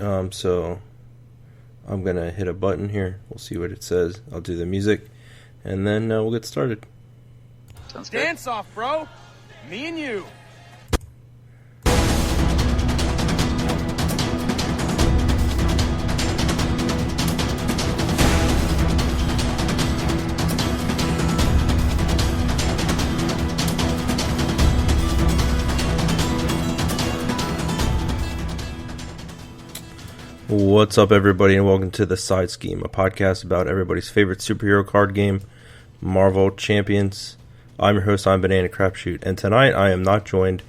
So I'm going to hit a button here. We'll see what it says. I'll do the music, and then we'll get started. Sounds good. Dance off, bro. Me and you. What's up, everybody, and welcome to The Side Scheme, a podcast about everybody's favorite superhero card game, Marvel Champions. I'm your host, I'm BananaCrapshoot, and tonight I am not joined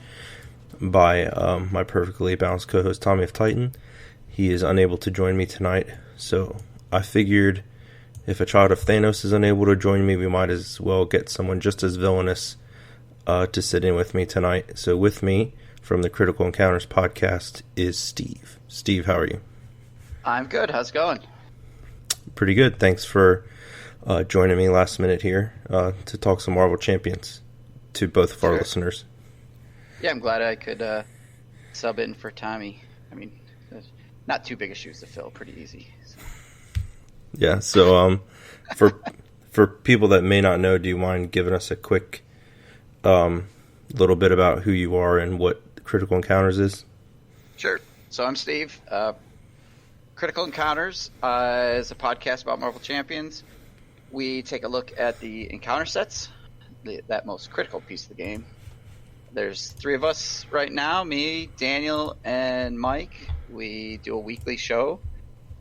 by my perfectly balanced co-host, Tommy of Titan. He is unable to join me tonight, so I figured if a child of Thanos is unable to join me, we might as well get someone just as villainous to sit in with me tonight. So with me, from the Critical Encounters podcast, is Steve. Steve, how are you? I'm good. How's it going? Pretty good. Thanks for joining me last minute here to talk some Marvel Champions to both of our listeners. Yeah, I'm glad I could sub in for Tommy. I mean, not too big of shoes to fill. Pretty easy. So. Yeah. So for people that may not know, do you mind giving us a quick little bit about who you are and what Critical Encounters is? Sure. So I'm Steve. Critical Encounters is a podcast about Marvel Champions. We take a look at the encounter sets, that most critical piece of the game. There's three of us right now, me, Daniel, and Mike. We do a weekly show.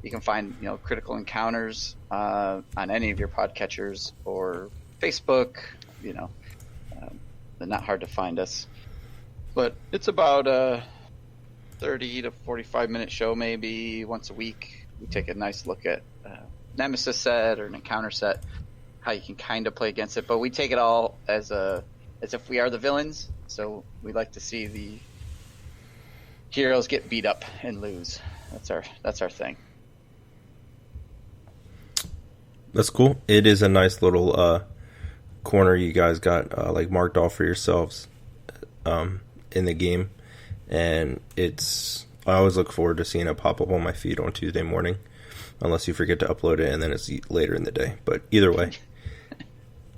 You can find Critical Encounters on any of your podcatchers or Facebook. They're not hard to find us. But it's about 30 to 45 minute show, maybe once a week. We take a nice look at Nemesis set or an encounter set, how you can kind of play against it, but we take it all as if we are the villains. So we like to see the heroes get beat up and lose. That's our thing. That's cool. It is a nice little corner you guys got like marked off for yourselves in the game. And I always look forward to seeing it pop up on my feed on Tuesday morning, unless you forget to upload it and then it's later in the day. But either way,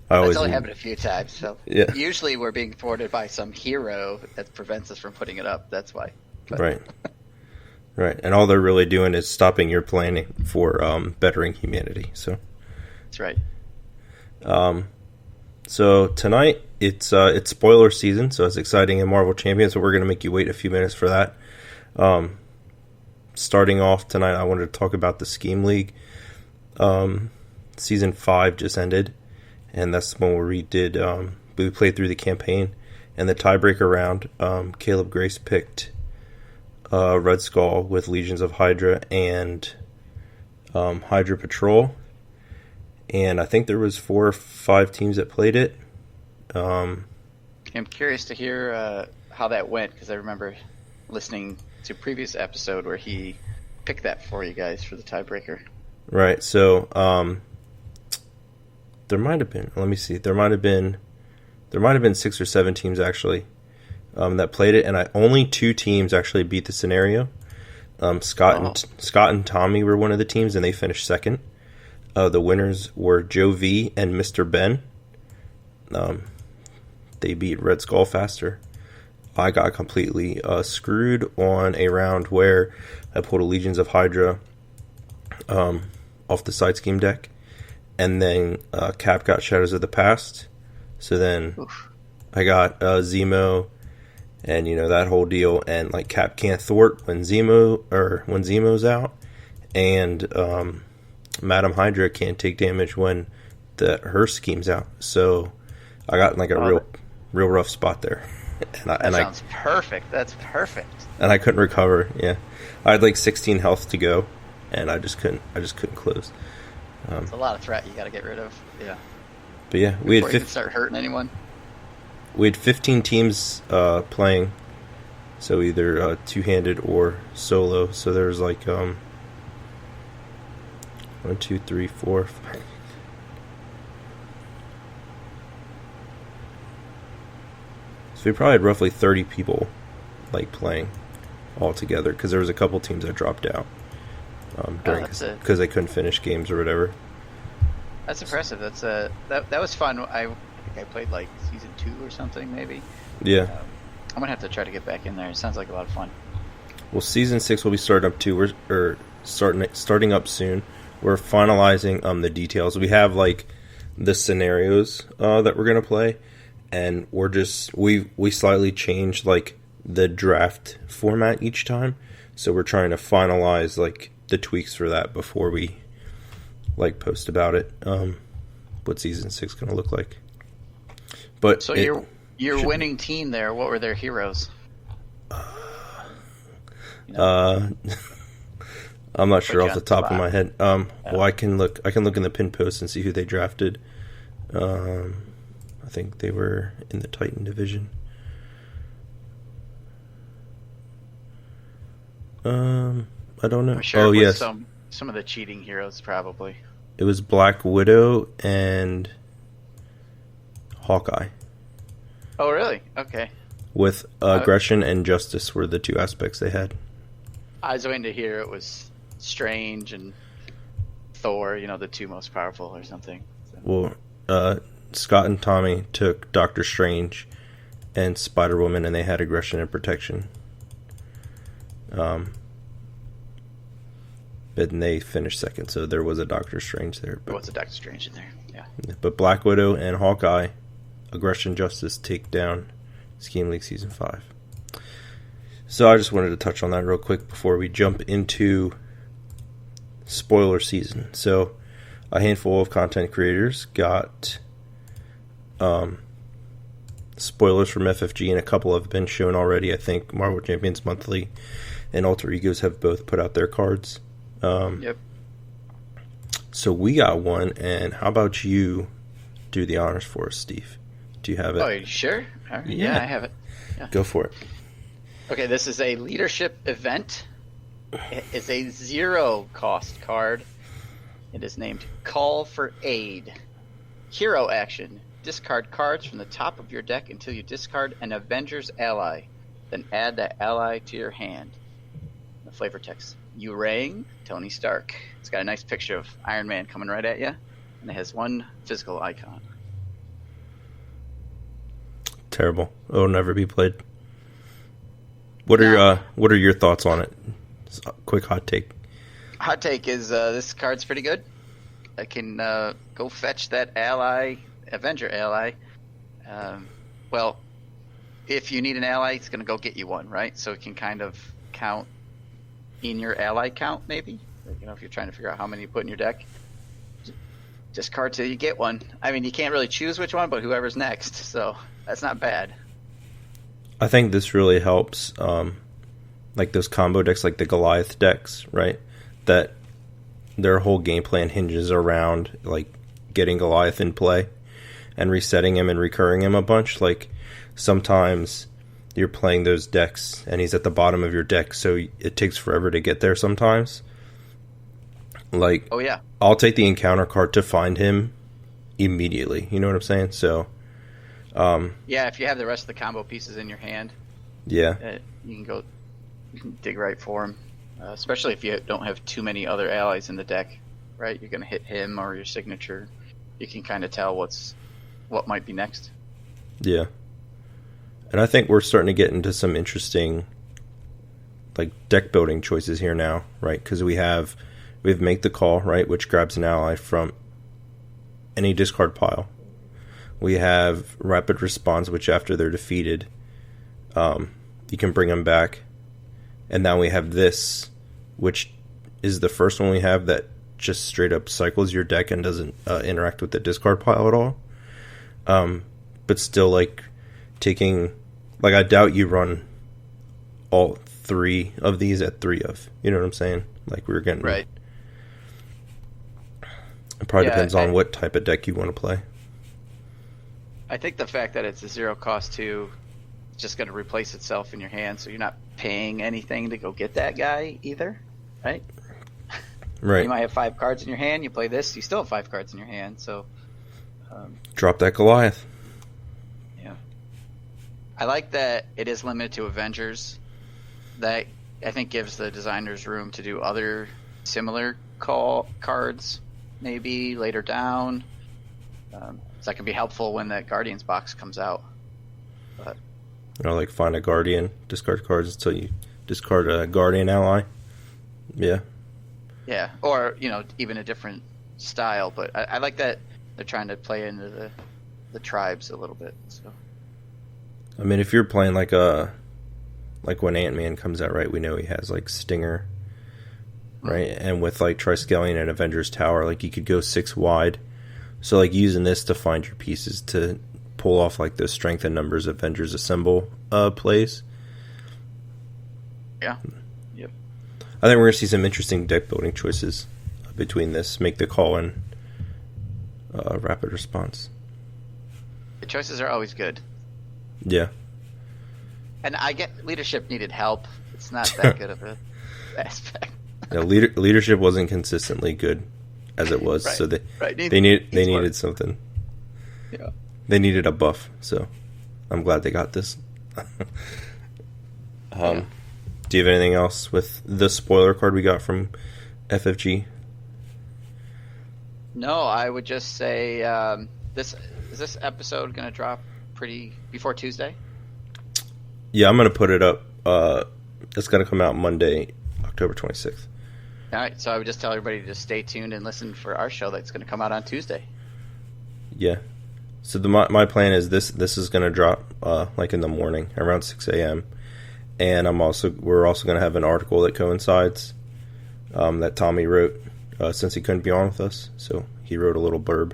That's only happened a few times. So yeah. Usually we're being forwarded by some hero that prevents us from putting it up. That's why. But. Right. And all they're really doing is stopping your planning for bettering humanity. So that's right. So tonight it's spoiler season, so it's exciting in Marvel Champions, but we're going to make you wait a few minutes for that. Starting off tonight, I wanted to talk about the Scheme League. Season 5 just ended, and that's when we played through the campaign. And the tiebreaker round, Caleb Grace picked Red Skull with Legions of Hydra and Hydra Patrol. And I think there was 4 or 5 teams that played it. I'm curious to hear how that went, because I remember listening to a previous episode where he picked that for you guys for the tiebreaker. Right. So there might have been. Let me see. There might have been 6 or 7 teams actually that played it, and only 2 teams actually beat the scenario. Scott and Tommy were one of the teams, and they finished second. The winners were Joe V and Mr. Ben. They beat Red Skull faster. I got completely screwed on a round where I pulled a Legions of Hydra off the side scheme deck, and then Cap got Shadows of the Past. So then I got Zemo, and that whole deal, and like Cap can't thwart when Zemo's out, and Madam Hydra can't take damage when her scheme's out. So I got in like a real rough spot there. That sounds perfect. That's perfect. And I couldn't recover. Yeah, I had like 16 health to go, and I just couldn't close. It's a lot of threat you got to get rid of. Yeah. But yeah, we had start hurting anyone. We had 15 teams playing, so either two-handed or solo. So there's like 1, 2, 3, 4, 5. So we probably had roughly 30 people like playing. altogether because there was a couple teams that dropped out because they couldn't finish games or whatever. That's impressive. That was fun. I think I played like season 2 or something, maybe. Yeah. I'm gonna have to try to get back in there. It sounds like a lot of fun. Well, season 6 will be starting up too. We're starting up soon. We're finalizing the details. We have like the scenarios that we're gonna play, and we slightly changed like the draft format each time. So we're trying to finalize like the tweaks for that before we like post about it. What season 6 gonna look like? But so your winning team there. What were their heroes? I'm not sure off the top of my head. Well, I can look in the pin post and see who they drafted. I think they were in the Titan division. I don't know. I'm sure it was some of the cheating heroes probably. It was Black Widow and Hawkeye. Oh, really? Okay. With aggression and justice were the two aspects they had. I was waiting to hear it was Strange and Thor, the two most powerful or something. So. Well, Scott and Tommy took Doctor Strange and Spider-Woman, and they had aggression and protection. But they finished second, so there was a Doctor Strange there. There was a Doctor Strange in there, yeah. But Black Widow and Hawkeye, aggression, justice, take down Scheme League Season 5. So I just wanted to touch on that real quick before we jump into spoiler season. So a handful of content creators got spoilers from FFG, and a couple have been shown already. I think Marvel Champions Monthly and Alter Egos have both put out their cards. Yep. So we got one, and how about you do the honors for us, Steve? Do you have it? Oh, you sure? All right. Yeah, I have it. Yeah. Go for it. Okay, this is a leadership event. It is a 0-cost card. It is named Call for Aid. Hero action. Discard cards from the top of your deck until you discard an Avengers ally. Then add that ally to your hand. The flavor text. You rang Tony Stark. It's got a nice picture of Iron Man coming right at you. And it has one physical icon. Terrible. It'll never be played. What are your thoughts on it? Just a quick hot take. Hot take is this card's pretty good. I can go fetch that Avenger ally. Well, if you need an ally, it's going to go get you one, right? So it can kind of count in your ally count, maybe. If you're trying to figure out how many you put in your deck. Discard till you get one. I mean, you can't really choose which one, but whoever's next. So that's not bad. I think this really helps, like those combo decks, like the Goliath decks, right? That their whole game plan hinges around like getting Goliath in play and resetting him and recurring him a bunch. Like sometimes you're playing those decks and he's at the bottom of your deck, so it takes forever to get there sometimes. Like, oh yeah, I'll take the encounter card to find him immediately. You know what I'm saying? So. Yeah, if you have the rest of the combo pieces in your hand, yeah, you can dig right for him. Especially if you don't have too many other allies in the deck, right? You're going to hit him or your signature. You can kind of tell what might be next. Yeah, and I think we're starting to get into some interesting, like deck building choices here now, right? Because we have Make the Call, right, which grabs an ally from any discard pile. We have Rapid Response, which after they're defeated, you can bring them back. And now we have this, which is the first one we have that just straight up cycles your deck and doesn't interact with the discard pile at all. But still, like, taking... Like, I doubt you run all 3 of these at 3 of. You know what I'm saying? Like, we're getting... Right. It probably depends on what type of deck you want to play. I think the fact that it's a 0 cost too, it's just going to replace itself in your hand, so you're not paying anything to go get that guy either, right? Right. You might have 5 cards in your hand. You play this, you still have 5 cards in your hand. So drop that Goliath. Yeah, I like that it is limited to Avengers. That I think gives the designers room to do other similar cards maybe later down. So that can be helpful when that Guardians box comes out. But like find a Guardian, discard cards until you discard a Guardian ally. Yeah. Yeah, or even a different style. But I like that they're trying to play into the tribes a little bit. So I mean, if you're playing like when Ant-Man comes out, right? We know he has like Stinger, right? And with like Triskelion and Avengers Tower, like you could go 6 wide. So like using this to find your pieces to pull off like those strength and numbers Avengers Assemble plays. Yeah. Yep. I think we're gonna see some interesting deck building choices between this Make the Call and Rapid Response. The choices are always good. Yeah. And I get leadership needed help. It's not that good of a aspect. Yeah, leadership wasn't consistently good as it was, right, so they right. they needed something. Yeah, they needed a buff. So I'm glad they got this. Yeah. Do you have anything else with the spoiler card we got from FFG? No, I would just say is this episode going to drop before Tuesday? Yeah, I'm going to put it up. It's going to come out Monday, October 26th. All right, so I would just tell everybody to just stay tuned and listen for our show that's going to come out on Tuesday. Yeah. So my plan is this is going to drop like in the morning around 6 a.m. And we're also going to have an article that coincides that Tommy wrote since he couldn't be on with us. So he wrote a little blurb,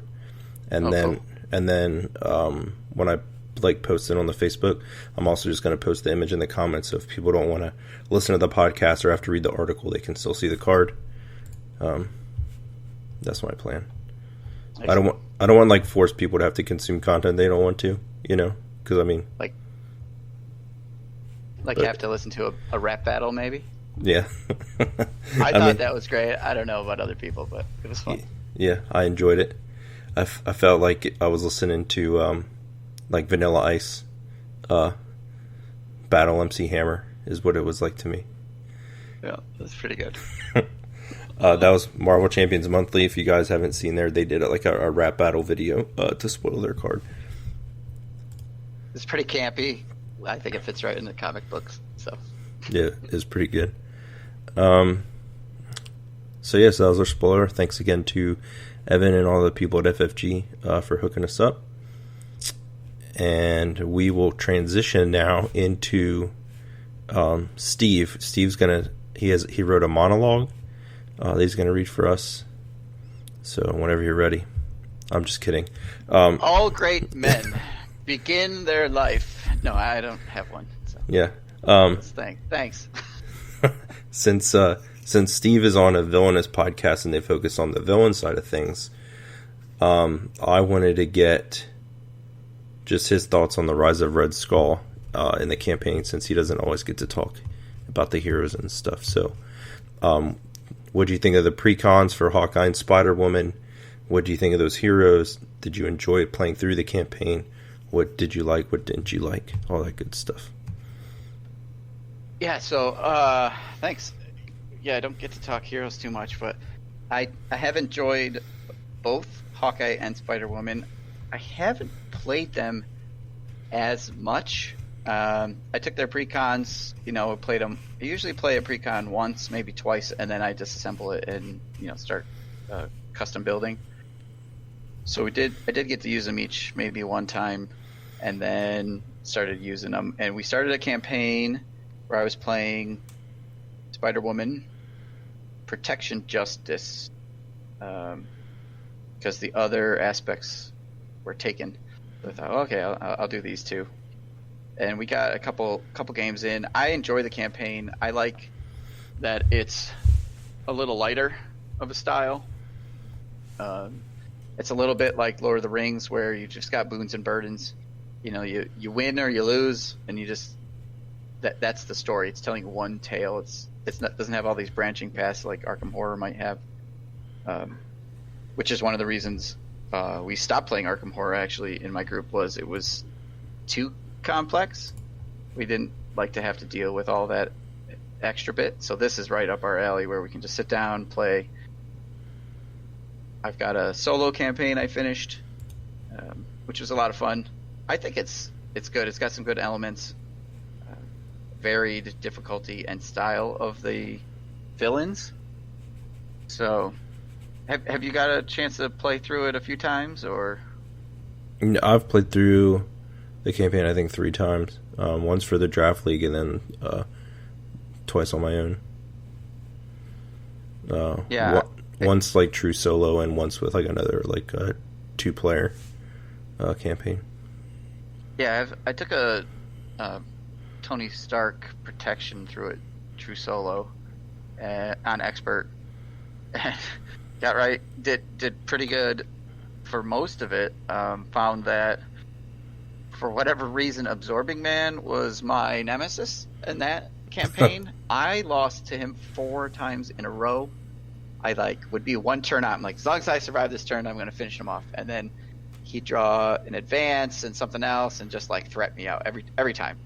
and then when I post it on the Facebook, I'm also just going to post the image in the comments. So if people don't want to listen to the podcast or have to read the article, they can still see the card. That's my plan. Excellent. I don't want force people to have to consume content they don't want to, because I mean, have to listen to a rap battle maybe. Yeah. I thought that was great. I don't know about other people, but it was fun. Yeah, I enjoyed it. I felt like I was listening to Vanilla Ice Battle MC Hammer is what it was like to me. Yeah, that's pretty good. That was Marvel Champions Monthly. If you guys haven't seen there, they did a rap battle video to spoil their card. It's pretty campy. I think it fits right in the comic books. So yeah, it's pretty good. So that was our spoiler. Thanks again to Evan and all the people at FFG for hooking us up. And we will transition now into Steve. Steve's he wrote a monologue that he's gonna read for us. So whenever you're ready. I'm just kidding. All great men begin their life. No, I don't have one. So. Yeah. Thanks. Since Steve is on a villainous podcast and they focus on the villain side of things, I wanted to get just his thoughts on the Rise of Red Skull in the campaign, since he doesn't always get to talk about the heroes and stuff. So, what do you think of the pre-cons for Hawkeye and Spider-Woman? What do you think of those heroes? Did you enjoy playing through the campaign? What did you like? What didn't you like? All that good stuff. Yeah, so thanks. Yeah, I don't get to talk heroes too much, but I have enjoyed both Hawkeye and Spider-Woman. I haven't played them as much. I took their precons, played them. I usually play a precon once, maybe twice, and then I disassemble it and start custom building. So I did get to use them each maybe one time, and then started using them. And we started a campaign where I was playing Spider-Woman, Protection Justice, because the other aspects were taken. So I thought, okay, I'll do these two. And we got a couple games in. I enjoy the campaign. I like that it's a little lighter of a style. It's a little bit like Lord of the Rings, where you just got boons and burdens. You win or you lose, and you just that's the story. It's telling one tale. Doesn't have all these branching paths like Arkham Horror might have, which is one of the reasons we stopped playing Arkham Horror. Actually, in my group, it was too complex. We didn't like to have to deal with all that extra bit. So this is right up our alley where we can just sit down, play. I've got a solo campaign I finished, which was a lot of fun. I think it's good. It's got some good elements, varied difficulty and style of the villains. So, have you got a chance to play through it a few times, or? I've played through the campaign I think 3 times. Once for the draft league, and then twice on my own. Once like true solo, and once with like another like 2-player campaign. Yeah, I took a Tony Stark protection through it, true solo, on expert, and got right. Did pretty good for most of it. Found that for whatever reason, Absorbing Man was my nemesis in that campaign. I lost to him 4 times in a row. I would be 1 turn out. I'm like, as long as I survive this turn, I'm going to finish him off. And then he'd draw an advance and something else, and just like threat me out every time.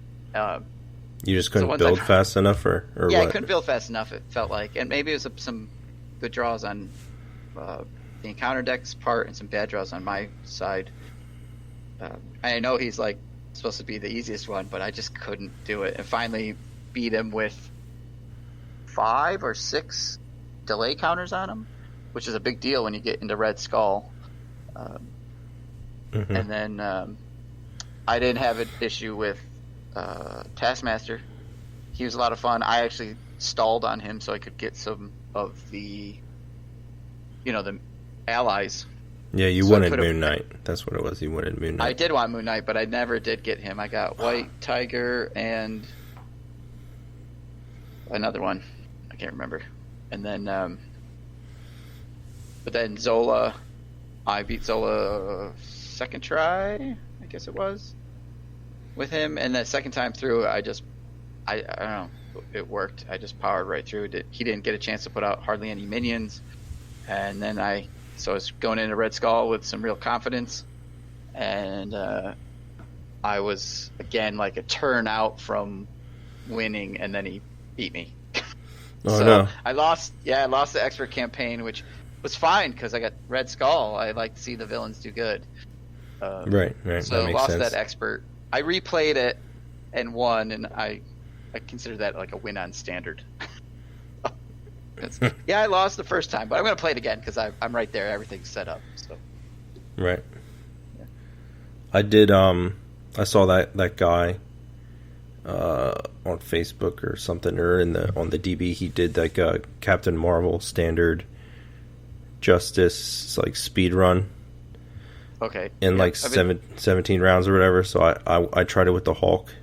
You just couldn't build fast enough, or yeah, what? I couldn't build fast enough. It felt like, and maybe it was some good draws on the encounter deck's part and some bad draws on my side. I know he's like supposed to be the easiest one, but I just couldn't do it. And finally beat him with 5 or 6 delay counters on him, which is a big deal when you get into Red Skull. And then I didn't have an issue with Taskmaster. He was a lot of fun. I actually stalled on him so I could get some of the allies. Yeah, you wanted Moon Knight. That's what it was. You wanted Moon Knight. I did want Moon Knight, but I never did get him. I got White Tiger and another one. I can't remember. And then, but then Zola, I beat Zola second try, I guess it was, with him. And the second time through, I don't know, it worked. I just powered right through it. He didn't get a chance to put out hardly any minions. And then I was going into Red Skull with some real confidence. And I was, again, like a turn out from winning, and then he beat me. No. I lost the expert campaign, which was fine because I got Red Skull. I like to see the villains do good. Right. So that makes lost sense. that expert. I replayed it and won, and I consider that like a win on standard. I lost the first time, but I'm going to play it again because I'm right there. Everything's set up. So. Right. Yeah. I did. I saw that guy on Facebook or something, or on the DB. He did like Captain Marvel standard Justice like speed run. Okay. In 17 rounds or whatever. So I tried it with the Hulk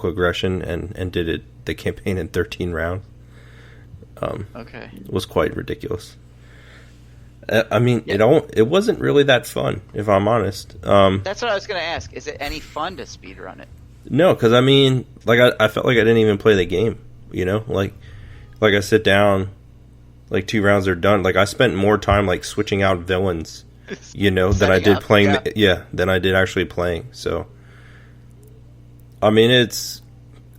aggression and did the campaign in 13 rounds. Okay. It was quite ridiculous. I mean, it wasn't really that fun, if I'm honest. That's what I was going to ask. Is it any fun to speedrun it? No, because I mean, like I felt like I didn't even play the game. Like I sit down, like 2 rounds are done. Like I spent more time like switching out villains, than I did playing. Than I did actually playing. So, I mean, it's,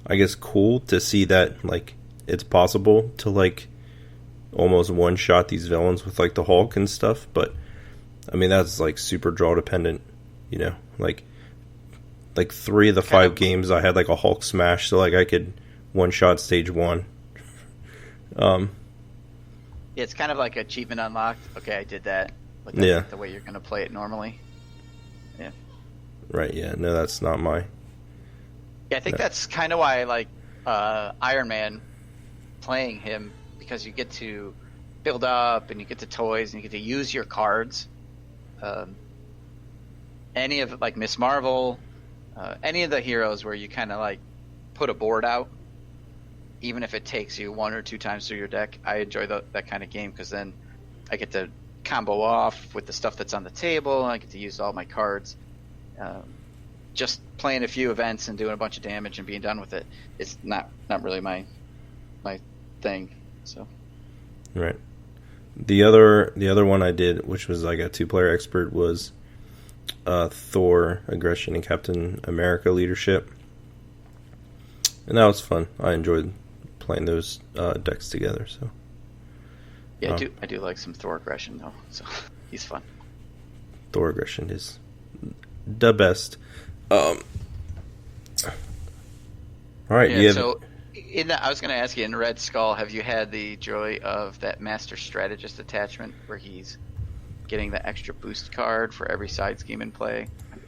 I guess, cool to see that like it's possible to like almost one shot these villains with like the Hulk and stuff. But I mean, that's like super draw dependent. Like 3 of the 5 games I had like a Hulk smash, so like I could one shot stage 1. It's kind of like achievement unlocked. Okay, I did that. But that's not the way you're going to play it normally. Yeah. Right. Yeah. No, that's not my. Yeah, I think that's kind of why I like Iron Man playing him, because you get to build up and you get to toys and you get to use your cards. Any of like Miss Marvel. Any of the heroes where you kind of like put a board out, even if it takes you 1 or 2 times through your deck, I enjoy that kind of game because then I get to combo off with the stuff that's on the table, and I get to use all my cards. Just playing a few events and doing a bunch of damage and being done with it is not really my thing. So right. The other one I did, which was like a 2-player expert, was Thor aggression and Captain America leadership, and that was fun. I enjoyed playing those decks together. So yeah, I do like some Thor aggression though. So he's fun. Thor aggression is the best. All right. Yeah. You have, So I was going to ask you, in Red Skull, have you had the joy of that Master Strategist attachment where he's getting the extra boost card for every side scheme in play?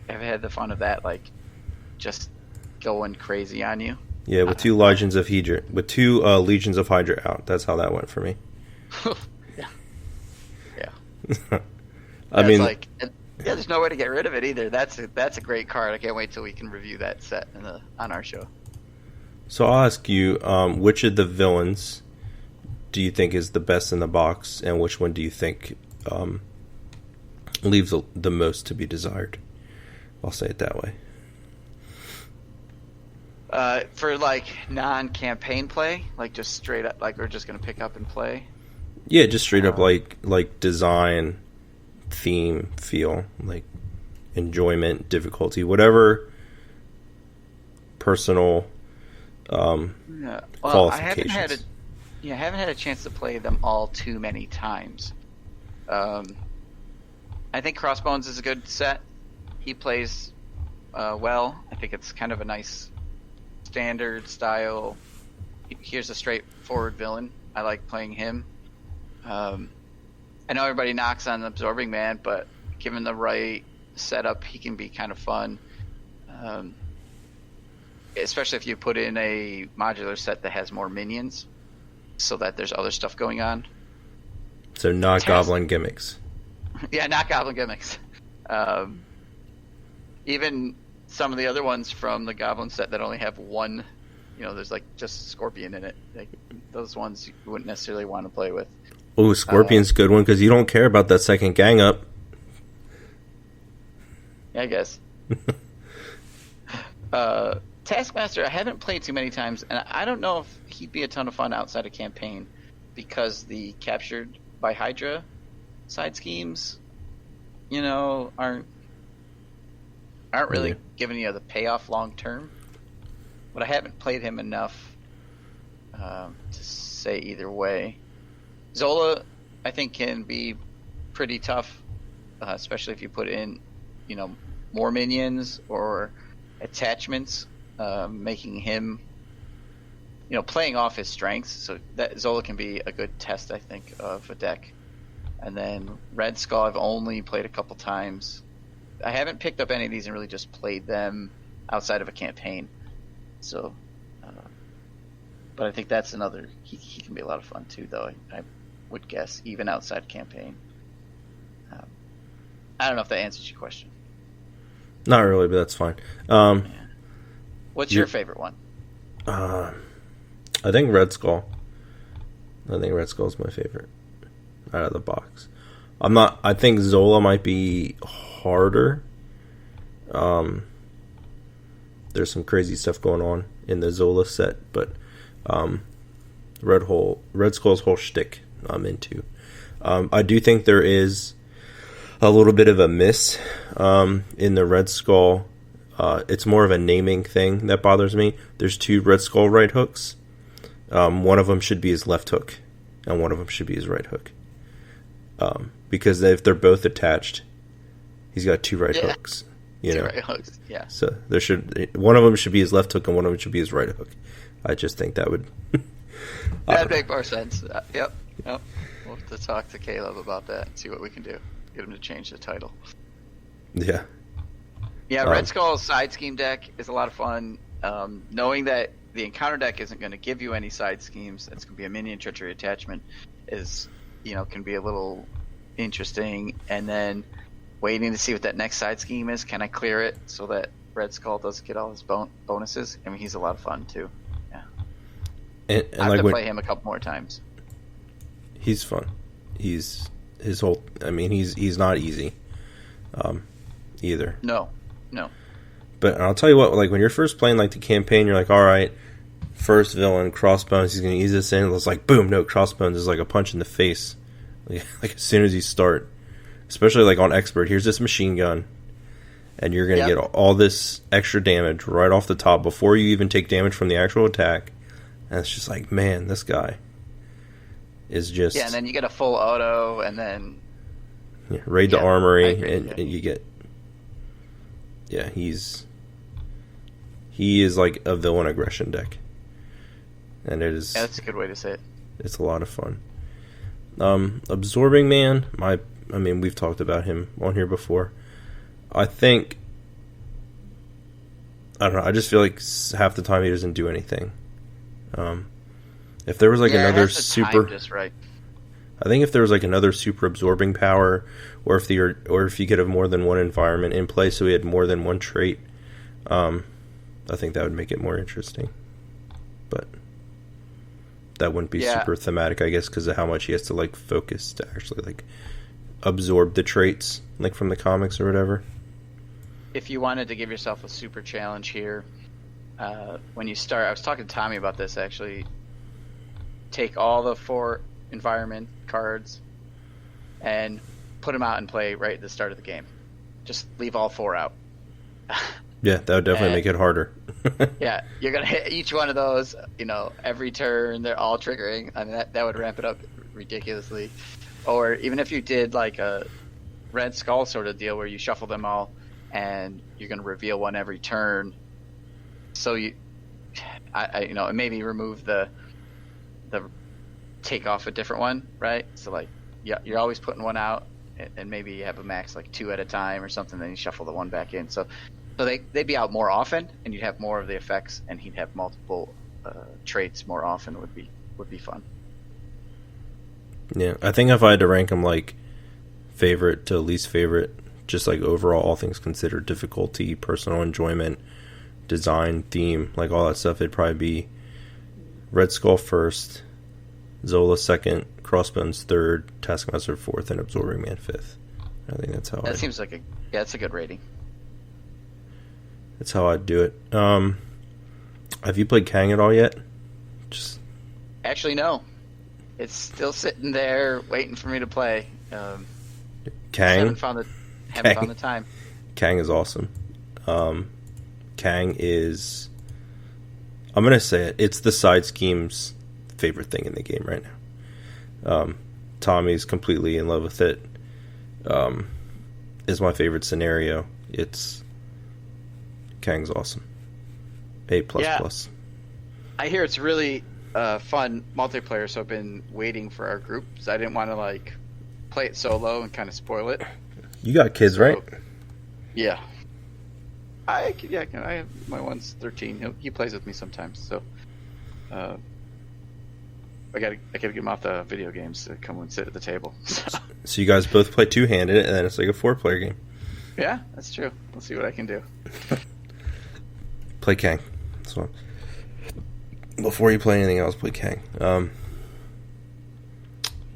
Have you had the fun of that, like just going crazy on you? Yeah, with two Legions of Hydra, Legions of Hydra out. That's how that went for me. Yeah. I mean, like, there's no way to get rid of it either. That's a great card. I can't wait till we can review that set on our show. So I'll ask you, which of the villains do you think is the best in the box, and which one do you think leaves the most to be desired? I'll say it that way. For like non-campaign play, like just straight up, like we're just gonna pick up and play. Yeah, just straight up like design, theme, feel, like enjoyment, difficulty, whatever personal qualifications. I haven't had a chance to play them all too many times. I think Crossbones is a good set. He plays well. I think it's kind of a nice standard style. Here's a straightforward villain. I like playing him. I know everybody knocks on Absorbing Man, but given the right setup, he can be kind of fun. Especially if you put in a modular set that has more minions, so that there's other stuff going on. So not goblin gimmicks. Yeah, not goblin gimmicks. Even some of the other ones from the goblin set that only have one, there's like just Scorpion in it. Like, those ones you wouldn't necessarily want to play with. Oh, Scorpion's a good one because you don't care about that second gang up. Yeah, I guess. Taskmaster, I haven't played too many times, and I don't know if he'd be a ton of fun outside of campaign because the captured by Hydra side schemes, aren't really giving you the payoff long term. But I haven't played him enough to say either way. Zola, I think, can be pretty tough, especially if you put in, more minions or attachments, making him, playing off his strengths. So that Zola can be a good test, I think, of a deck. And then Red Skull, I've only played a couple times. I haven't picked up any of these and really just played them outside of a campaign. So, but I think that's another. He can be a lot of fun too, though. I would guess, even outside campaign. I don't know if that answers your question. Not really, but that's fine. What's your favorite one? I think Red Skull. I think Red Skull is my favorite out of the box. I think Zola might be harder. There's some crazy stuff going on in the Zola set, but Red Skull's whole shtick I'm into. I do think there is a little bit of a miss in the Red Skull. It's more of a naming thing that bothers me. There's two Red Skull right hooks. One of them should be his left hook, and one of them should be his right hook. Because if they're both attached, he's got two right hooks. Two right hooks, yeah. So one of them should be his left hook, and one of them should be his right hook. I just think that would that'd make more sense. Yep. We'll have to talk to Caleb about that and see what we can do. Get him to change the title. Yeah. Yeah, Red Skull's side scheme deck is a lot of fun. Knowing that the encounter deck isn't going to give you any side schemes, that's going to be a minion treachery attachment, is can be a little interesting. And then waiting to see what that next side scheme is. Can I clear it so that Red Skull doesn't get all his bonuses? I mean, he's a lot of fun too. Yeah. And I have to play him a couple more times. He's fun. He's not easy either. No. But I'll tell you what, like when you're first playing like the campaign, you're like, all right, first villain, Crossbones, he's going to ease this in. It's like, boom, no, Crossbones is like a punch in the face. Like as soon as you start, especially like on Expert, here's this machine gun, and you're going to get all this extra damage right off the top before you even take damage from the actual attack. And it's just like, man, this guy is just... Yeah, and then you get a full auto, and then... Yeah, raid the armory, agree, and you get... Yeah, he is like a villain aggression deck. And it is... Yeah, that's a good way to say it. It's a lot of fun. Absorbing Man, I mean, we've talked about him on here before. I think... I don't know, I just feel like half the time he doesn't do anything. If there was like another super... just right. I think if there was like another super absorbing power, or if you could have more than one environment in play, so he had more than one trait, I think that would make it more interesting. But that wouldn't be super thematic, I guess, because of how much he has to like focus to actually like absorb the traits, like from the comics or whatever. If you wanted to give yourself a super challenge here, when you start, I was talking to Tommy about this actually. Take all the 4 environment cards and put them out and play right at the start of the game. Just leave all 4 out. Yeah, that would definitely make it harder. Yeah, you're gonna hit each one of those, every turn. They're all triggering. I mean, that would ramp it up ridiculously. Or even if you did like a Red Skull sort of deal where you shuffle them all and you're gonna reveal one every turn. So and maybe remove the take off a different one, right? So like, yeah, you're always putting one out, and maybe you have a max like 2 at a time or something. Then you shuffle the one back in. So they'd be out more often, and you'd have more of the effects, and he'd have multiple traits more often. Would be fun. Yeah, I think if I had to rank them like favorite to least favorite, just like overall, all things considered, difficulty, personal enjoyment, design, theme, like all that stuff, it'd probably be Red Skull first, Zola second, Crossbones third, Taskmaster fourth, and Absorbing Man fifth. I think that's how seems like that's a good rating. That's how I'd do it. Have you played Kang at all yet? Actually, no. It's still sitting there waiting for me to play. Kang? Haven't found the time. Kang is awesome. Kang is... I'm going to say it. It's the side scheme's favorite thing in the game right now. Tommy's completely in love with it. Is my favorite scenario. Kang's awesome. A++. I hear it's really fun multiplayer, so I've been waiting for our group. So I didn't want to like play it solo and kind of spoil it. You got kids, right? Yeah. I have my one's 13. He plays with me sometimes, so I gotta get him off the video games to come and sit at the table. So you guys both play two-handed, and then it's like a 4-player game. Yeah, that's true. We'll see what I can do. Play Kang. So before you play anything else, play Kang.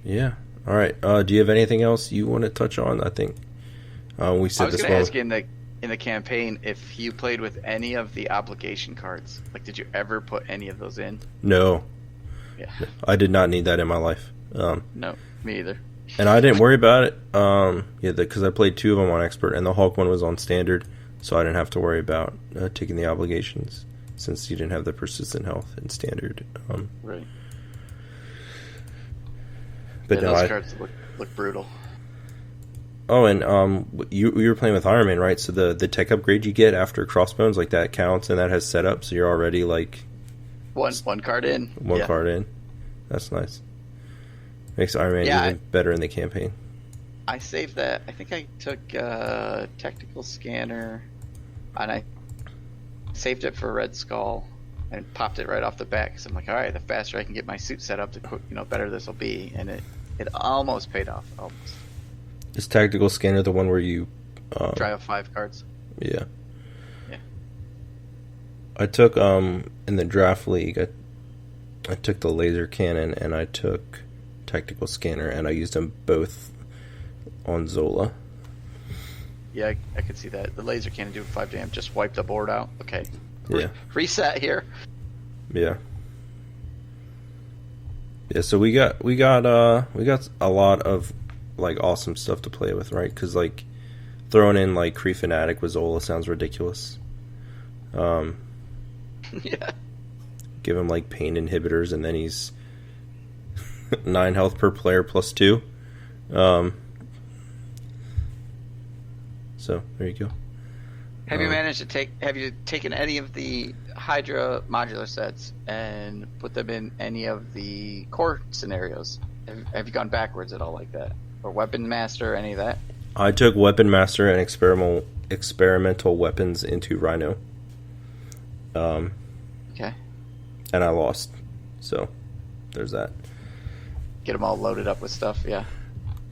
Yeah. All right. Do you have anything else you want to touch on? I think we said this. I was going to ask you in the campaign if you played with any of the obligation cards. Like, did you ever put any of those in? No. Yeah. I did not need that in my life. No, me either. And I didn't worry about it. Because I played 2 of them on Expert, and the Hulk one was on Standard, so I didn't have to worry about taking the obligations since you didn't have the persistent health in Standard. Right. But those cards look brutal. Oh, and you were playing with Iron Man, right? So the tech upgrade you get after Crossbones, like that counts, and that has setup, so you're already like one card in. One card in. That's nice. Makes Iron Man even better in the campaign. I saved that. I think I took Tactical Scanner, and I saved it for Red Skull, and popped it right off the bat. Because I'm like, all right, the faster I can get my suit set up, the better this will be. And it almost paid off. Almost. Is Tactical Scanner the one where you try out 5 cards? Yeah. Yeah. I took in the draft league. I took the laser cannon and I took Tactical Scanner, and I used them both on Zola. Yeah, I could see that. The laser cannon doing 5 damage, just wipe the board out. Okay. Yeah. Reset here. Yeah. Yeah. So we got a lot of like awesome stuff to play with, right? Because like throwing in like Kree Fanatic with Zola sounds ridiculous. Yeah. give him like pain inhibitors, and then he's 9 health per player plus 2. So there you go. Have you taken any of the Hydra modular sets and put them in any of the core scenarios? Have you gone backwards at all like that? Or Weapon Master, any of that? I took Weapon Master and experimental weapons into Rhino. Okay. And I lost. So there's that. Get them all loaded up with stuff, yeah.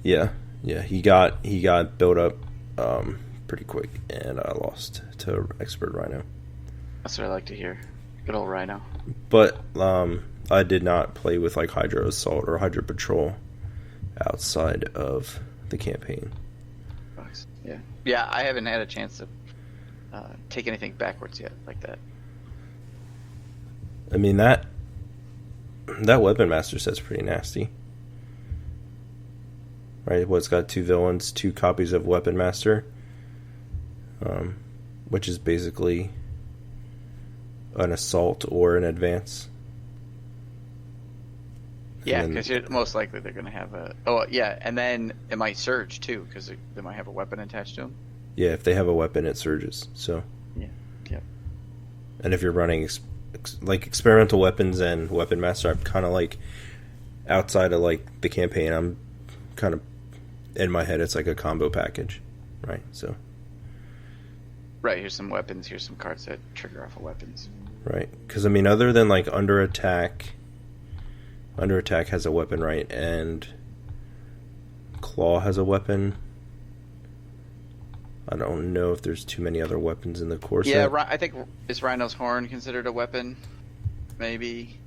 Yeah. He got built up pretty quick, and I lost to Expert Rhino. That's what I like to hear. Good old Rhino. But I did not play with like Hydra Assault or Hydra Patrol outside of the campaign. Yeah, I haven't had a chance to take anything backwards yet like that. I mean, that Weapon Master set's pretty nasty. Right? Well, it's got 2 villains, 2 copies of Weapon Master, which is basically an assault or an advance. Yeah, because most likely they're going to have a... Oh, yeah, and then it might surge, too, because they might have a weapon attached to them. Yeah, if they have a weapon, it surges, so... Yeah. And if you're running experimental weapons and Weapon Master, I'm kind of like... Outside of, like, the campaign, I'm kind of... In my head, it's like a combo package, right? So... Right, here's some weapons, here's some cards that trigger off of weapons. Right, because, I mean, other than, like, Under Attack has a weapon, right? And Claw has a weapon. I don't know if there's too many other weapons in the core set. Yeah, I think, is Rhino's Horn considered a weapon? Maybe.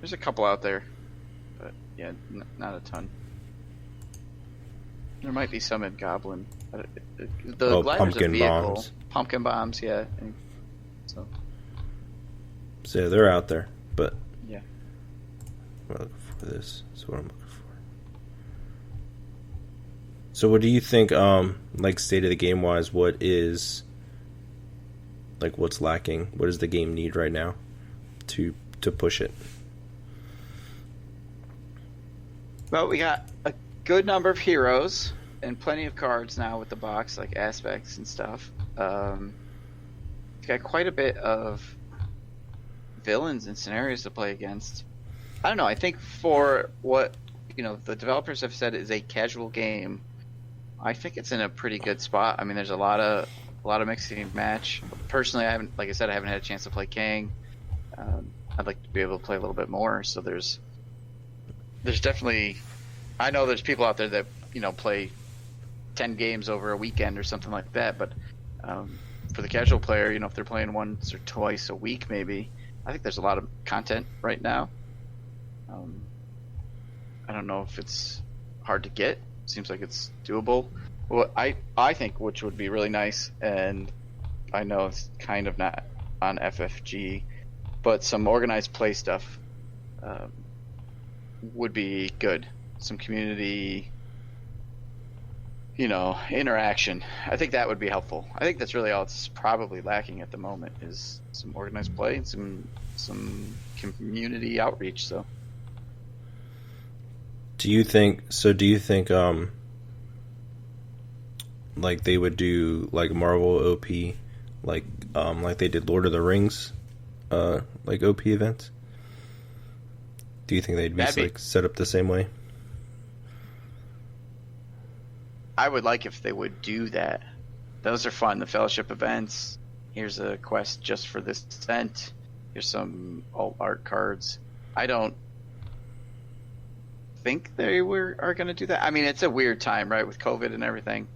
There's a couple out there. But, yeah, not a ton. There might be some in Goblin. The glider's pumpkin a vehicle. bombs. Pumpkin bombs, yeah. So they're out there, but... Yeah. I'm looking for this. That's what I'm looking for. So what do you think, like, state of the game wise, what is, like, what's lacking? What does the game need right now to push it? Well, we got a good number of heroes and plenty of cards now with the box, like aspects and stuff. We've got quite a bit of villains and scenarios to play against. I don't know. I think for what the developers have said is a casual game, I think it's in a pretty good spot. I mean, there's a lot of mixing and match. Personally, I haven't had a chance to play Kang. I'd like to be able to play a little bit more. So there's definitely, I know there's people out there that play 10 games over a weekend or something like that. But for the casual player, if they're playing once or twice a week, maybe, I think there's a lot of content right now. I don't know if it's hard to get. Seems like it's doable. What I think, which would be really nice, and I know it's kind of not on FFG, but some organized play stuff would be good. Some community, interaction. I think that would be helpful. I think that's really all it's probably lacking at the moment is some organized play and some community outreach. So. Do you think like they would do like Marvel OP like they did Lord of the Rings like OP events? Do you think they'd be set up the same way? I would like if they would do that. Those are fun. The fellowship events. Here's a quest just for this event. Here's some alt art cards. I don't think they are going to do that. I mean, it's a weird time, right, with COVID and everything.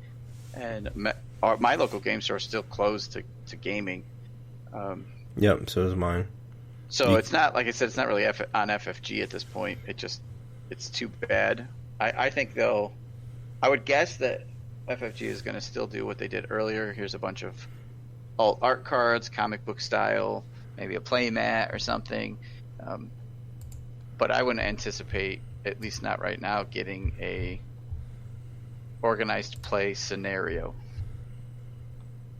And my local game store is still closed to gaming. Yep, so is mine. So it's not, like I said, it's not really on FFG at this point. It's too bad. I think, though, I would guess that FFG is going to still do what they did earlier. Here's a bunch of alt art cards, comic book style, maybe a play mat or something. But I wouldn't anticipate, at least not right now, getting a organized play scenario.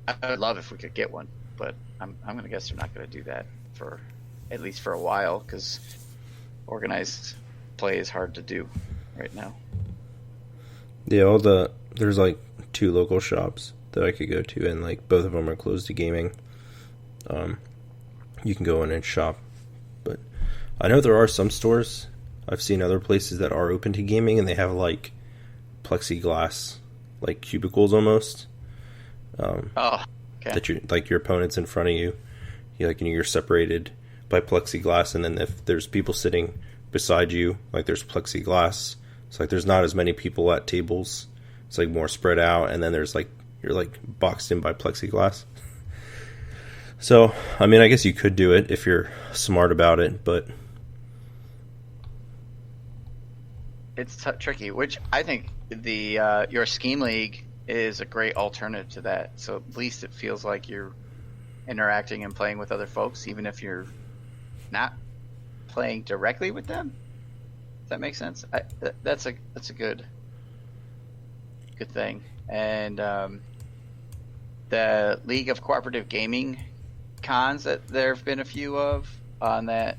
I would love if we could get one, but I'm going to guess they're not going to do that. for at least for a while, because organized play is hard to do right now. Yeah, there's like 2 local shops that I could go to, and like both of them are closed to gaming. You can go in and shop, but I know there are some stores. I've seen other places that are open to gaming, and they have like plexiglass, like cubicles almost. Okay. That you like your opponent's in front of you. You're separated by plexiglass, and then if there's people sitting beside you, like there's plexiglass. It's like there's not as many people at tables. It's like more spread out, and then there's like you're like boxed in by plexiglass. So, I mean, I guess you could do it if you're smart about it, but it's tricky. Which I think the your scheme league is a great alternative to that. So at least it feels like you're interacting and playing with other folks, even if you're not playing directly with them. Does that make sense? That's a good thing. And the League of Cooperative Gaming cons that there have been a few of on that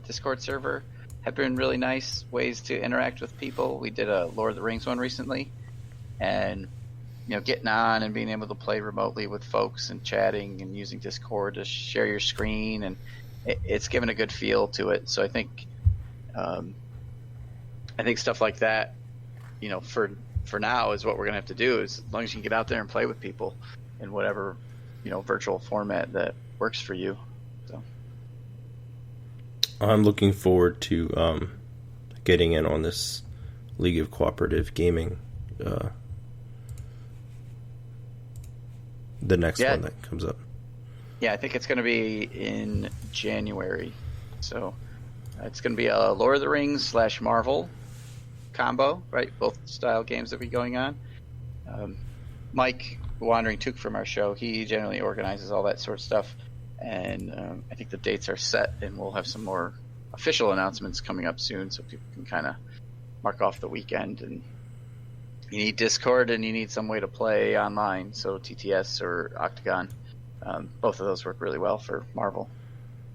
Discord server have been really nice ways to interact with people. We did a Lord of the Rings one recently, and getting on and being able to play remotely with folks and chatting and using Discord to share your screen, and it's given a good feel to it. So I think stuff like that, for now is what we're gonna have to do. Is as long as you can get out there and play with people in whatever virtual format that works for you. So I'm looking forward to getting in on this League of Cooperative Gaming. The next one that comes up. Yeah, I think it's going to be in January. So it's going to be a Lord of the Rings / Marvel combo, right? Both style games that will be going on. Mike, Wandering Took from our show, he generally organizes all that sort of stuff. And I think the dates are set, and we'll have some more official announcements coming up soon, so people can kind of mark off the weekend. And you need Discord, and you need some way to play online, so TTS or Octagon. Both of those work really well for Marvel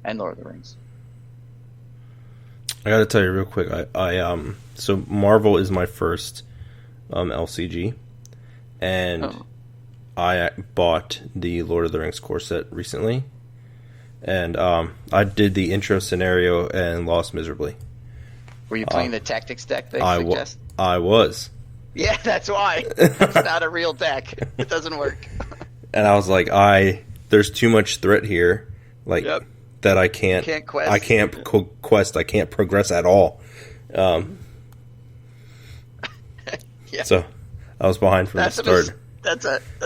and Lord of the Rings. I gotta tell you real quick, so Marvel is my first LCG, and I bought the Lord of the Rings core set recently, and I did the intro scenario and lost miserably. Were you playing the tactics deck they suggest? I was. Yeah, that's why. It's not a real deck. It doesn't work. And I was like, there's too much threat here, that I can't quest. I can't quest. I can't progress at all. Yeah. So I was behind from the start. That's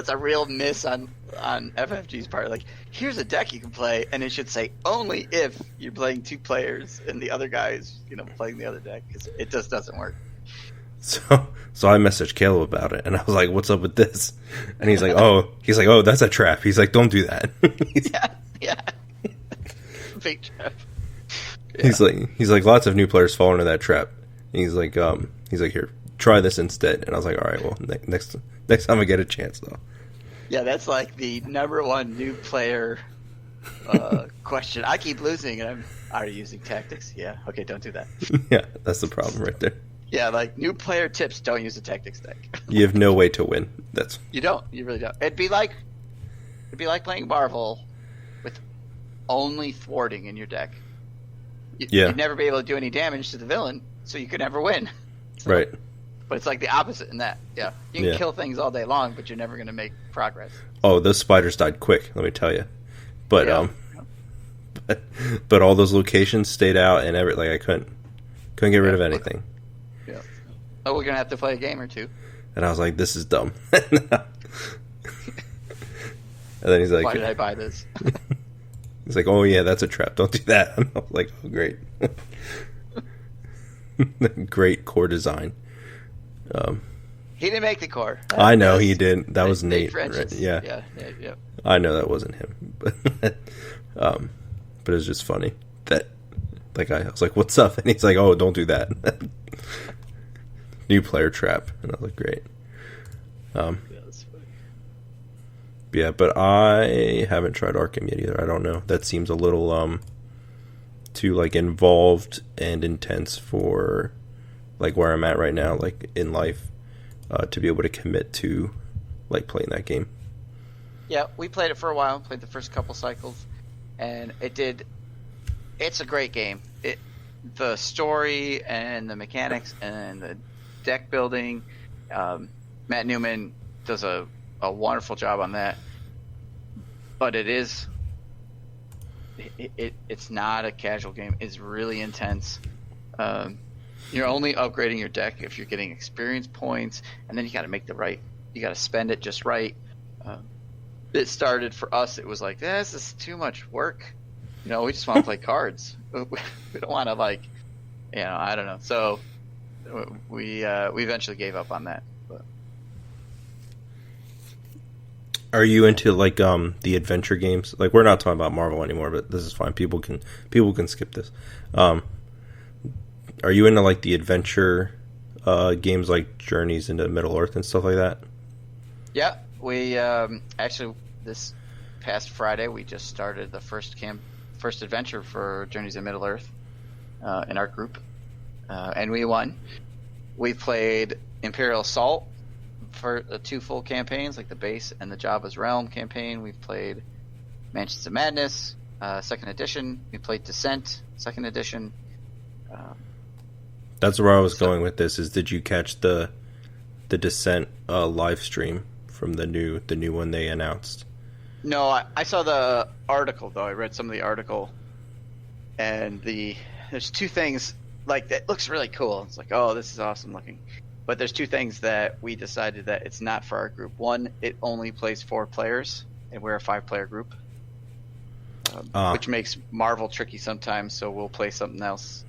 a real miss on FFG's part. Like, here's a deck you can play, and it should say only if you're playing 2 players and the other guy's playing the other deck. It just doesn't work. So I messaged Caleb about it, and I was like, "What's up with this?" And he's like, "Oh, that's a trap." He's like, "Don't do that." Yeah. Big trap. Yeah. He's like, lots of new players fall into that trap. And he's like, here, try this instead. And I was like, all right, well, next time I get a chance, though. Yeah, that's like the number one new player question. I keep losing, and are you using tactics? Yeah. Okay, don't do that. Yeah, that's the problem right there. Yeah, like new player tips: don't use the tactics deck. You have no way to win. You don't. You really don't. It'd be like playing Marvel with only thwarting in your deck. You'd never be able to do any damage to the villain, so you could never win. Right. But it's like the opposite in that. Yeah, you can kill things all day long, but you're never going to make progress. Oh, those spiders died quick. Let me tell you. But but all those locations stayed out, and I couldn't get rid of anything. Yeah. Oh, we're gonna have to play a game or two. And I was like, "This is dumb." And then he's like, "Why did I buy this?" He's like, "Oh yeah, that's a trap. Don't do that." And I was like, "Oh great, great core design." He didn't make the core. I know he did. That was Nate. Right? Yeah. I know that wasn't him, but it was just funny that I was like, "What's up?" And he's like, "Oh, don't do that." New player trap, and I was like, "Great." That's funny. Yeah, but I haven't tried Arkham yet either. I don't know. That seems a little too like involved and intense for like where I'm at right now, like in life, to be able to commit to like playing that game. Yeah, we played it for a while. Played the first couple cycles, and it's a great game. The story and the mechanics and the deck building. Matt Newman does a wonderful job on that. But it's not a casual game. It's really intense. You're only upgrading your deck if you're getting experience points, and then you got to make you got to spend it just right. It started for us. It was like, this is too much work. We just want to play cards. We don't want to I don't know. So we eventually gave up on that. But. Are you into like the adventure games? Like, we're not talking about Marvel anymore, but this is fine. People can skip this. Are you into like the adventure games like Journeys into Middle Earth and stuff like that? Yeah, we actually this past Friday we just started the first adventure for Journeys in Middle Earth in our group, and we won. We played Imperial Assault for the 2 full campaigns, like the base and the Jabba's Realm campaign. We've played Mansions of Madness, 2nd edition. We played Descent, 2nd edition. That's where I was going with this. Is did you catch the Descent live stream from the new one they announced? No, I saw the article though. I read some of the article, and there's 2 things like that looks really cool. It's like, oh, this is awesome looking. But there's 2 things that we decided that it's not for our group. One, it only plays 4 players, and we're a 5-player group, which makes Marvel tricky sometimes. So we'll play something else.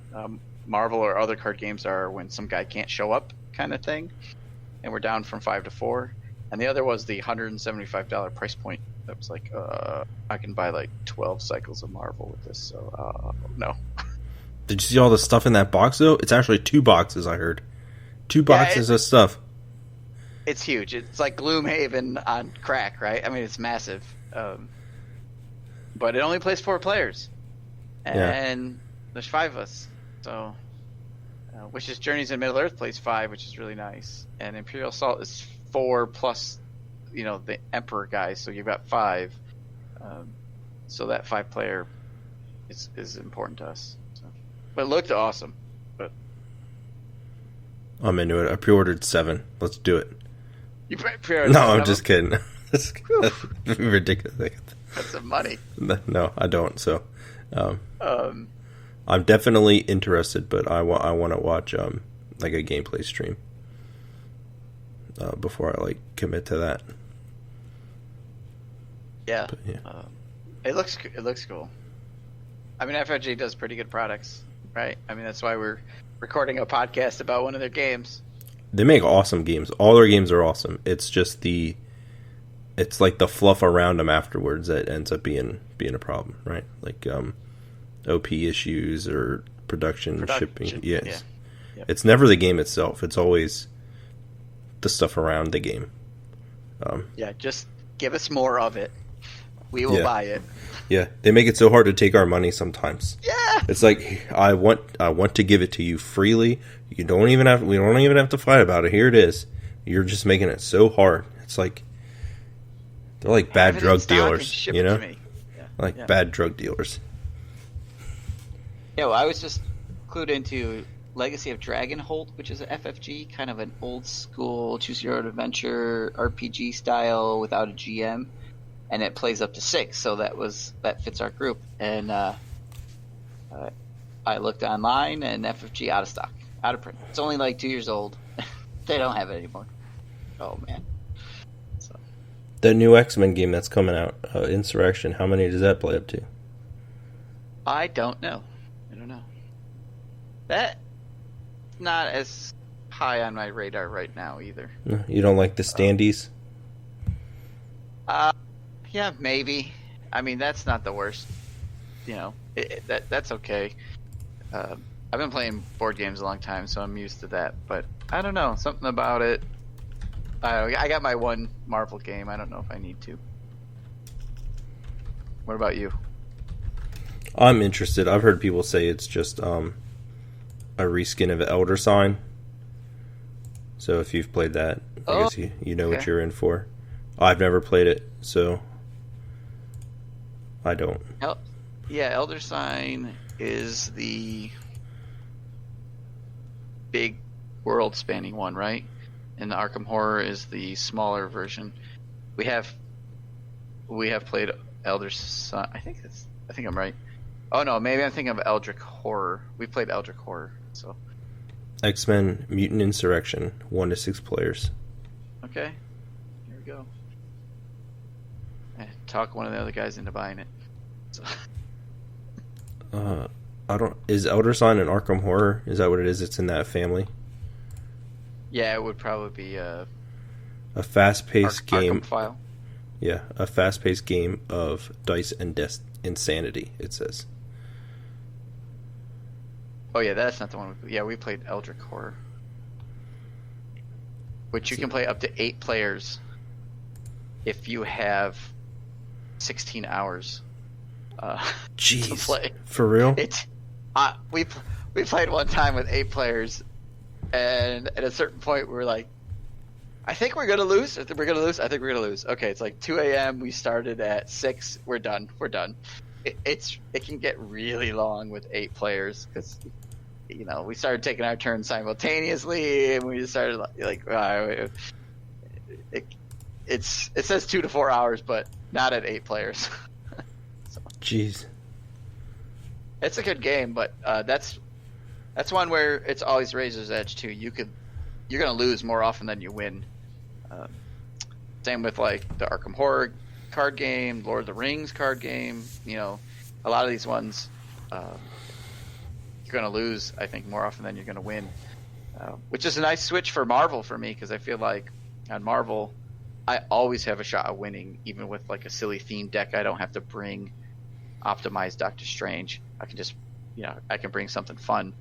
Marvel or other card games are when some guy can't show up kind of thing, and we're down from 5 to 4. And the other was the $175 price point. That was like, I can buy like 12 cycles of Marvel with this. So no. Did you see all the stuff in that box though? It's actually 2 boxes. I heard 2 boxes of stuff. It's huge. It's like Gloomhaven on crack, right? I mean, it's massive. But it only plays 4 players, and there's 5 of us. So, which is Journeys in Middle Earth plays 5, which is really nice, and Imperial Assault is 4 plus, the Emperor guys. So you've got 5. So that 5-player is important to us. So. But it looked awesome. But I'm into it. I pre-ordered 7. Let's do it. You pre-ordered? No, I'm just kidding. That's ridiculous. That's some money. No, I don't. So, I'm definitely interested, but I want to watch like a gameplay stream before I like commit to that. Yeah, but, yeah. It looks cool. I mean, FFG does pretty good products, right? I mean, that's why we're recording a podcast about one of their games. They make awesome games. All their games are awesome. It's just it's like the fluff around them afterwards that ends up being a problem, right? Like OP issues or production shipping. Yes. Yeah. Yep. It's never the game itself. It's always the stuff around the game. Just give us more of it. We will buy it. Yeah, they make it so hard to take our money sometimes. Yeah, it's like I want to give it to you freely. We don't even have to fight about it. Here it is. You're just making it so hard. It's like they're like bad drug dealers, bad drug dealers. Yeah, well, I was just clued into Legacy of Dragonholt, which is an FFG, kind of an old school choose your own adventure RPG style without a GM. And it plays up to 6, so that fits our group. And I looked online, and FFG out of stock, out of print. It's only like 2 years old. They don't have it anymore. Oh man! So. The new X-Men game that's coming out, Insurrection. How many does that play up to? I don't know. That not as high on my radar right now either. You don't like the standees? Yeah, maybe. I mean, that's not the worst. That's okay. I've been playing board games a long time, so I'm used to that. But I don't know, something about it. I got my one Marvel game. I don't know if I need to. What about you? I'm interested. I've heard people say it's just a reskin of Elder Sign. So if you've played that, I guess you know what you're in for. I've never played it, so I don't. Elder Sign is the big world-spanning one, right? And the Arkham Horror is the smaller version. We have played Elder Sign. I think I'm right. Oh no, maybe I'm thinking of Eldritch Horror. We played Eldritch Horror, so. X-Men Mutant Insurrection, 1 to 6 players. Okay, here we go. Talk one of the other guys into buying it. So. Is Elder Sign an Arkham Horror? Is that what it is? It's in that family? Yeah, it would probably be a fast-paced game. Arkham file. Yeah, a fast-paced game of dice and insanity, it says. Oh yeah, that's not the one. We played Eldritch Horror, which you can play up to 8 players if you have 16 hours Jeez, to play. For real? We played one time with 8 players, and at a certain point we were like, I think we're gonna lose. I think we're gonna lose. Okay, it's like 2 a.m. We started at 6. We're done. It can get really long with 8 players because we started taking our turns simultaneously, and we just started it says 2 to 4 hours, but not at 8 players. So, jeez, it's a good game, but that's one where it's always razor's edge too. You're gonna lose more often than you win. Same with like the Arkham Horror card game, Lord of the Rings card game. A lot of these ones, you're going to lose, I think, more often than you're going to win, which is a nice switch for Marvel for me, because I feel like on Marvel, I always have a shot of winning, even with like a silly theme deck. I don't have to bring optimized Doctor Strange. I can just, I can bring something fun,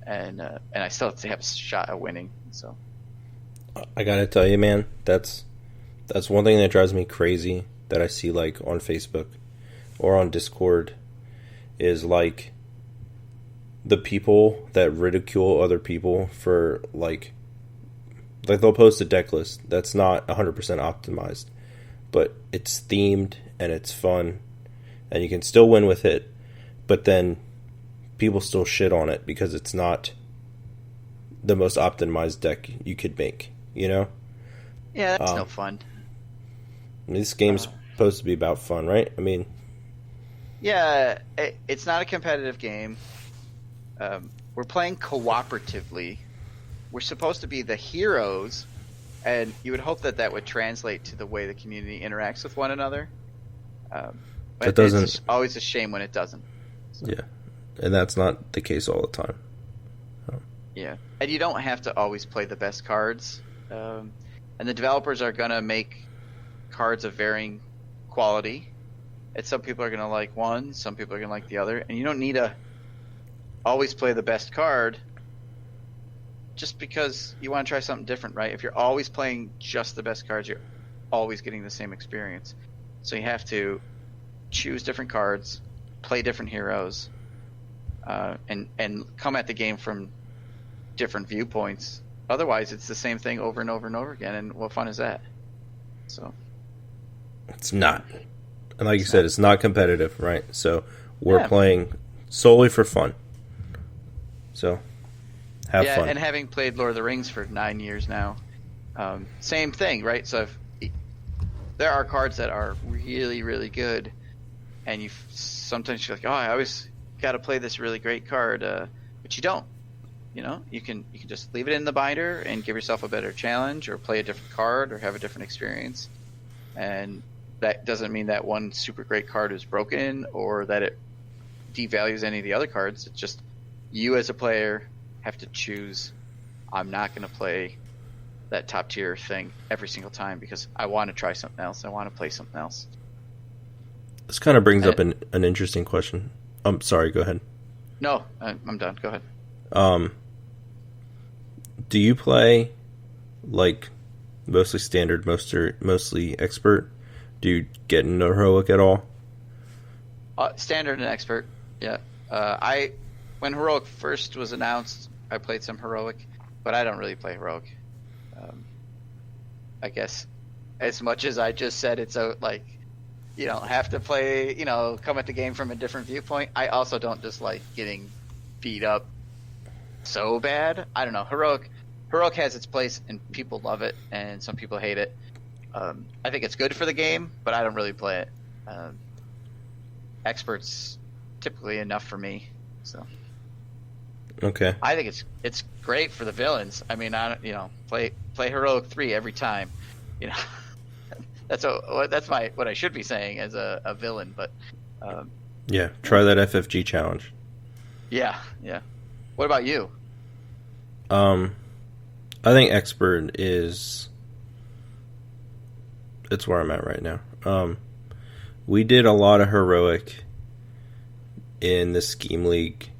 and I still have a shot at winning. So I gotta tell you, man, that's one thing that drives me crazy that I see like on Facebook or on Discord is like the people that ridicule other people for like they'll post a deck list that's not 100% optimized, but it's themed and it's fun and you can still win with it, but then people still shit on it because it's not the most optimized deck you could make, Yeah, that's no fun. This game's supposed to be about fun, right? I mean, yeah, it's not a competitive game. We're playing cooperatively. We're supposed to be the heroes, and you would hope that would translate to the way the community interacts with one another. But it doesn't. It's always a shame when it doesn't. So. Yeah, and that's not the case all the time. Yeah, and you don't have to always play the best cards. And the developers are going to make cards of varying quality. And some people are going to like one, some people are going to like the other. And you don't need to always play the best card just because you want to try something different, right? If you're always playing just the best cards, you're always getting the same experience. So you have to choose different cards, play different heroes, and come at the game from different viewpoints. Otherwise, it's the same thing over and over and over again, and what fun is that? So it's not. And like you said, it's not competitive, right? So we're playing solely for fun. So have fun. And having played Lord of the Rings for 9 years now, same thing, right? So there are cards that are really, really good, and sometimes you're like, oh, I always got to play this really great card, but you don't. You can just leave it in the binder and give yourself a better challenge, or play a different card, or have a different experience. And that doesn't mean that one super great card is broken or that it devalues any of the other cards. It's just you as a player have to choose. I'm not going to play that top tier thing every single time because I want to try something else. I want to play something else. This kind of brings up an interesting question. I'm sorry. Go ahead. No, I'm done. Go ahead. Do you play like mostly standard, mostly expert? Do you get into heroic at all? Standard and expert. Yeah. When Heroic first was announced, I played some Heroic, but I don't really play Heroic. I guess as much as I just said it's you don't have to play, come at the game from a different viewpoint. I also don't dislike getting beat up so bad. I don't know. Heroic has its place and people love it and some people hate it. I think it's good for the game, but I don't really play it. Expert's typically enough for me. So Okay. I think it's great for the villains. I mean, play Heroic 3 every time. That's what I should be saying as a villain. But yeah, try that FFG challenge. Yeah. What about you? I think Expert it's where I'm at right now. We did a lot of Heroic in the Scheme League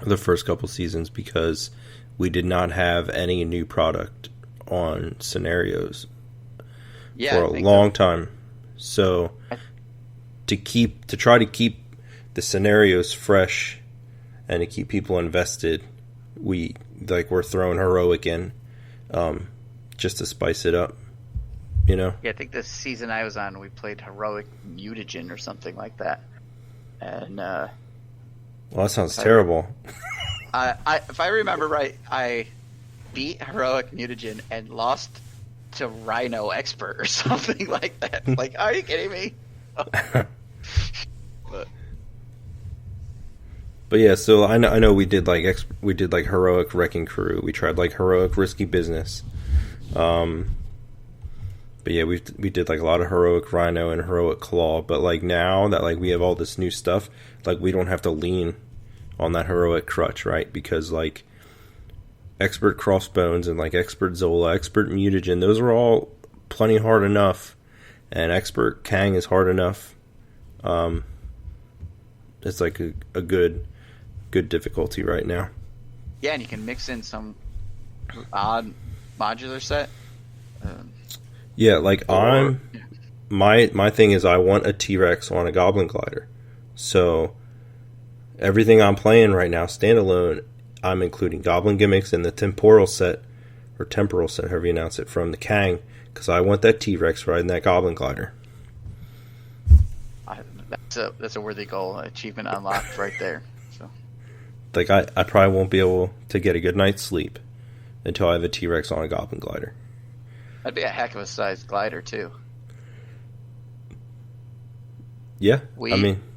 the first couple seasons because we did not have any new product on scenarios for a long time. So to try to keep the scenarios fresh and to keep people invested, we're throwing Heroic in just to spice it up. Yeah, I think this season I was on, we played Heroic Mutagen or something like that. And well, that sounds terrible. If I remember right, I beat Heroic Mutagen and lost to Rhino Expert or something like that. Like, are you kidding me? But yeah, so I know we did Heroic Wrecking Crew. We tried Heroic Risky Business. But yeah, we did a lot of Heroic Rhino and Heroic Claw. But now that we have all this new stuff, we don't have to lean on that Heroic crutch, right? Because Expert Crossbones and Expert Zola, Expert Mutagen, those are all plenty hard enough, and Expert Kang is hard enough. It's a good difficulty right now. Yeah, and you can mix in some odd modular set. Yeah, my thing is I want a T-Rex on a Goblin Glider. So everything I'm playing right now, standalone, I'm including Goblin gimmicks in the temporal set, however you announce it, from the Kang, because I want that T-Rex riding that Goblin Glider. That's a worthy goal, achievement unlocked right there. So, I probably won't be able to get a good night's sleep until I have a T-Rex on a Goblin Glider. That'd be a heck of a sized glider too. Yeah,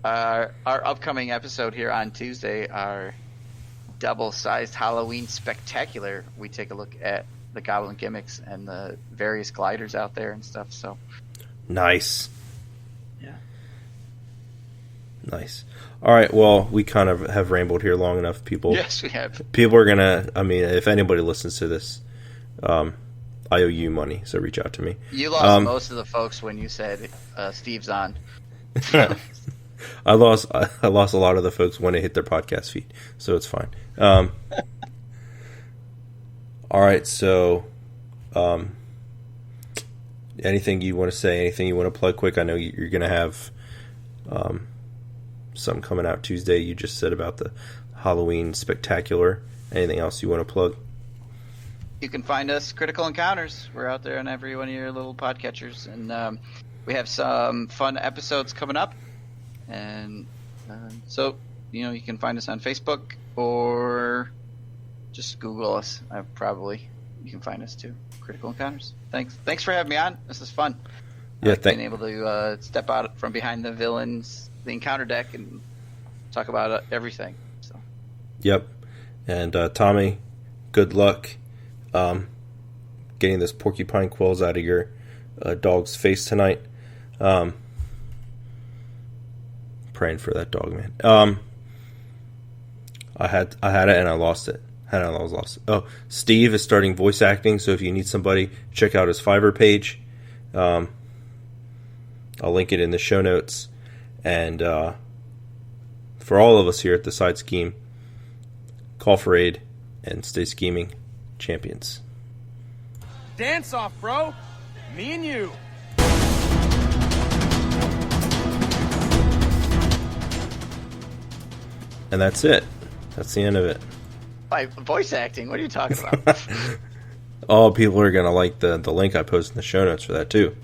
our upcoming episode here on Tuesday, our double-sized Halloween spectacular. We take a look at the Goblin gimmicks and the various gliders out there and stuff. So nice. Yeah. Nice. All right. Well, we kind of have rambled here long enough. Yes, we have. People are gonna. If anybody listens to this, I owe you money, so reach out to me. You lost most of the folks when you said Steve's on. I lost a lot of the folks when it hit their podcast feed, so it's fine. All right, so anything you want to say? Anything you want to plug quick? I know you're going to have some coming out Tuesday. You just said about the Halloween spectacular. Anything else you want to plug? You can find us Critical Encounters. We're out there on every one of your little podcatchers, and we have some fun episodes coming up. And so, you can find us on Facebook or just Google us. You can find us too. Critical Encounters. Thanks for having me on. This is fun. Yeah, being able to step out from behind the encounter deck, and talk about everything. So. Yep. And Tommy, good luck getting this porcupine quills out of your dog's face tonight. Praying for that dog, man. I had it and I lost it. Oh, Steve is starting voice acting, so if you need somebody, check out his Fiverr page. I'll link it in the show notes. And for all of us here at the Side Scheme, call for aid and stay scheming, champions. Dance off, bro. Me and you. And that's it. That's the end of it. By voice acting, what are you talking about? Oh, people are going to like the link I posted in the show notes for that, too.